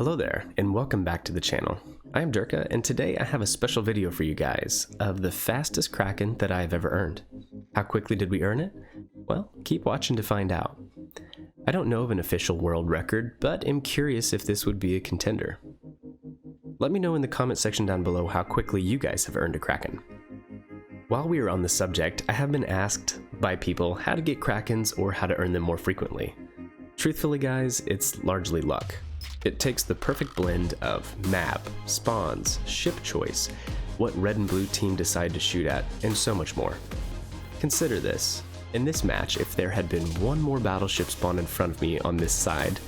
Hello there, and welcome back to the channel. I am Derka, and today I have a special video for you guys of the fastest Kraken that I have ever earned. How quickly did we earn it? Well, keep watching to find out. I don't know of an official world record, but am curious if this would be a contender. Let me know in the comment section down below how quickly you guys have earned a Kraken. While we are on the subject, I have been asked by people how to get Krakens or how to earn them more frequently. Truthfully guys, it's largely luck. It takes the perfect blend of map, spawns, ship choice, what red and blue team decide to shoot at, and so much more. Consider this. In this match, if there had been one more battleship spawned in front of me on this side,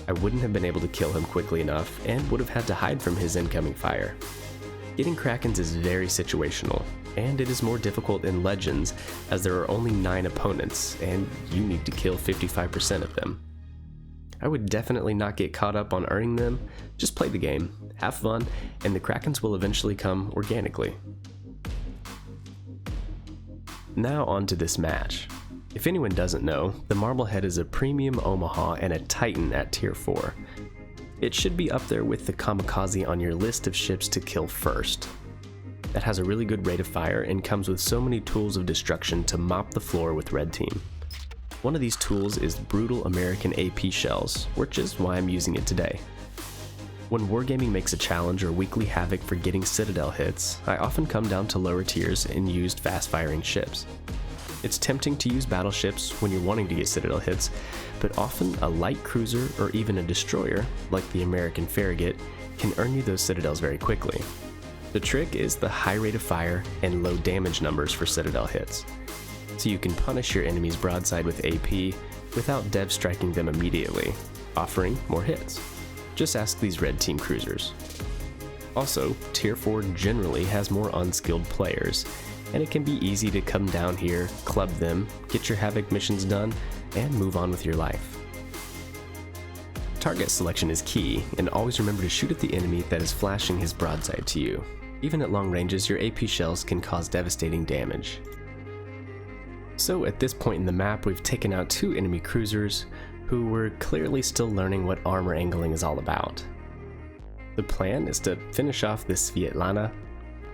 I wouldn't have been able to kill him quickly enough and would have had to hide from his incoming fire. Getting Krakens is very situational, and it is more difficult in Legends as there are only 9 opponents and you need to kill 55% of them. I would definitely not get caught up on earning them, just play the game, have fun, and the Krakens will eventually come organically. Now on to this match. If anyone doesn't know, the Marblehead is a premium Omaha and a Titan at tier 4. It should be up there with the Kamikaze on your list of ships to kill first. That has a really good rate of fire and comes with so many tools of destruction to mop the floor with red team. One of these tools is brutal American AP shells, which is why I'm using it today. When wargaming makes a challenge or weekly havoc for getting Citadel hits, I often come down to lower tiers and use fast-firing ships. It's tempting to use battleships when you're wanting to get Citadel hits, but often a light cruiser or even a destroyer, like the American Farragut, can earn you those Citadels very quickly. The trick is the high rate of fire and low damage numbers for Citadel hits, so you can punish your enemy's broadside with AP without dev striking them immediately, offering more hits. Just ask these red team cruisers. Also, tier 4 generally has more unskilled players, and it can be easy to come down here, club them, get your havoc missions done, and move on with your life. Target selection is key, and always remember to shoot at the enemy that is flashing his broadside to you. Even at long ranges, your AP shells can cause devastating damage. So at this point in the map, we've taken out 2 enemy cruisers who were clearly still learning what armor angling is all about. The plan is to finish off this Vian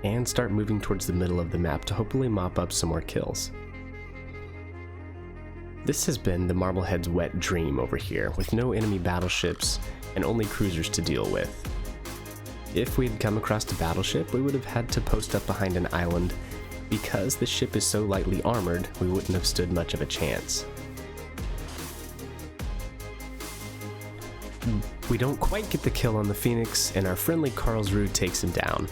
and start moving towards the middle of the map to hopefully mop up some more kills. This has been the Marblehead's wet dream over here, with no enemy battleships and only cruisers to deal with. If we'd come across a battleship, we would have had to post up behind an island. Because the ship is so lightly armored, we wouldn't have stood much of a chance. We don't quite get the kill on the Phoenix, and our friendly Karlsruhe takes him down.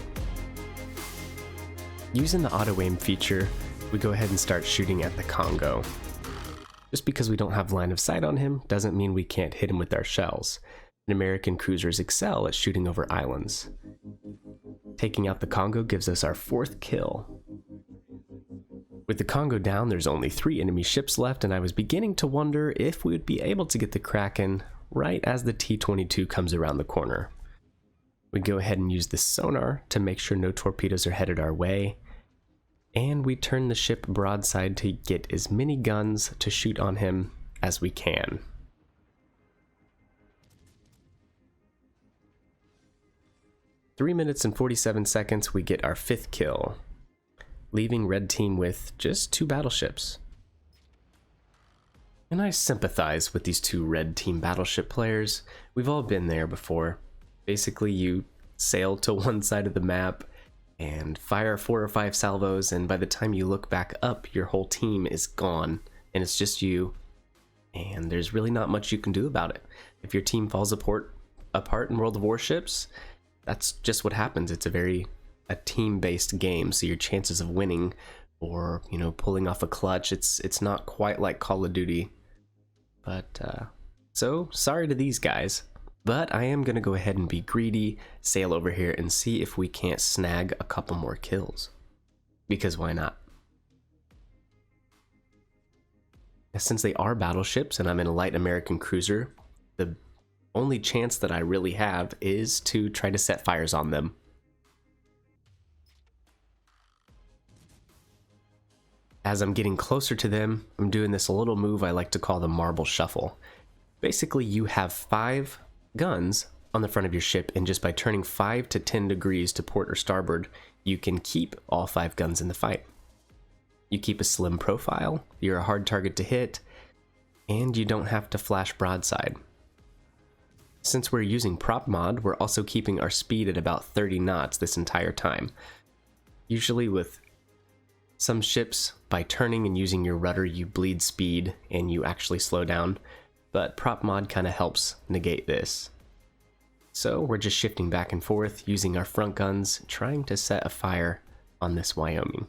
Using the auto-aim feature, we go ahead and start shooting at the Congo. Just because we don't have line of sight on him doesn't mean we can't hit him with our shells. And American cruisers excel at shooting over islands. Taking out the Congo gives us our 4th kill. With the Congo down, there's only 3 enemy ships left, and I was beginning to wonder if we would be able to get the Kraken right as the T-22 comes around the corner. We go ahead and use the sonar to make sure no torpedoes are headed our way, and we turn the ship broadside to get as many guns to shoot on him as we can. "3 minutes and 47 seconds, we get our 5th kill, leaving red team with just 2 battleships. And I sympathize with these 2 red team battleship players. We've all been there before. Basically, you sail to one side of the map and fire 4 or 5 salvos, and by the time you look back up, your whole team is gone, and it's just you. And there's really not much you can do about it. If your team falls apart in World of Warships, that's just what happens. It's a team-based game, so your chances of winning or, pulling off a clutch, it's not quite like Call of Duty. But, so, sorry to these guys. But I am going to go ahead and be greedy, sail over here, and see if we can't snag a couple more kills. Because why not? Since they are battleships and I'm in a light American cruiser, the only chance that I really have is to try to set fires on them. As I'm getting closer to them, I'm doing this little move I like to call the marble shuffle. Basically, you have 5 guns on the front of your ship, and just by turning 5 to 10 degrees to port or starboard, you can keep all 5 guns in the fight. You keep a slim profile, you're a hard target to hit, and you don't have to flash broadside. Since we're using prop mod, we're also keeping our speed at about 30 knots this entire time. Usually with some ships, by turning and using your rudder, you bleed speed and you actually slow down, but prop mod kind of helps negate this. So we're just shifting back and forth, using our front guns, trying to set a fire on this Wyoming.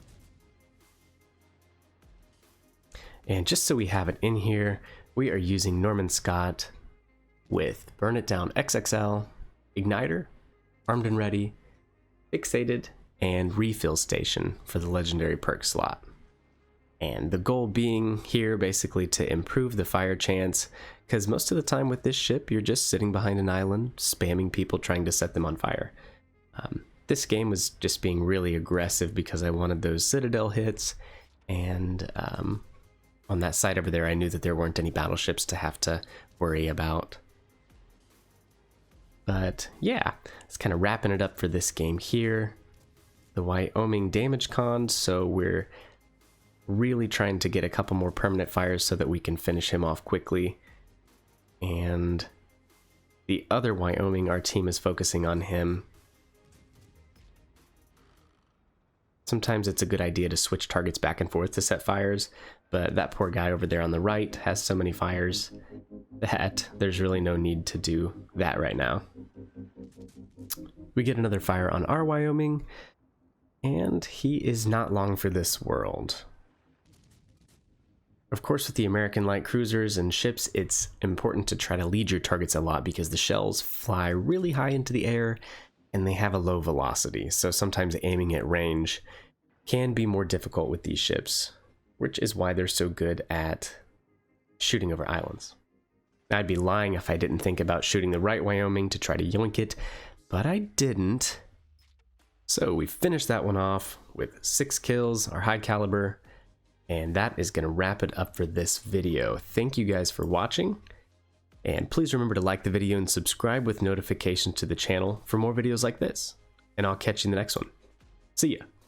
And just so we have it in here, we are using Norman Scott with Burn It Down XXL, Igniter, Armed and Ready, Fixated, and Refill Station for the legendary perk slot. And the goal being here basically to improve the fire chance, because most of the time with this ship, you're just sitting behind an island, spamming people trying to set them on fire. This game was just being really aggressive because I wanted those Citadel hits, and on that side over there, I knew that there weren't any battleships to have to worry about. But yeah, it's kind of wrapping it up for this game here. The Wyoming damage con, so we're really trying to get a couple more permanent fires so that we can finish him off quickly. And the other Wyoming, our team is focusing on him. Sometimes it's a good idea to switch targets back and forth to set fires, but that poor guy over there on the right has so many fires that there's really no need to do that right now. We get another fire on our Wyoming, and he is not long for this world. Of course, with the American light cruisers and ships, it's important to try to lead your targets a lot because the shells fly really high into the air and they have a low velocity, so sometimes aiming at range can be more difficult with these ships, which is why they're so good at shooting over islands. I'd be lying if I didn't think about shooting the right Wyoming to try to yoink it, but I didn't. So we finished that one off with 6 kills, our high caliber, and that is going to wrap it up for this video. Thank you guys for watching, and please remember to like the video and subscribe with notifications to the channel for more videos like this, and I'll catch you in the next one. See ya!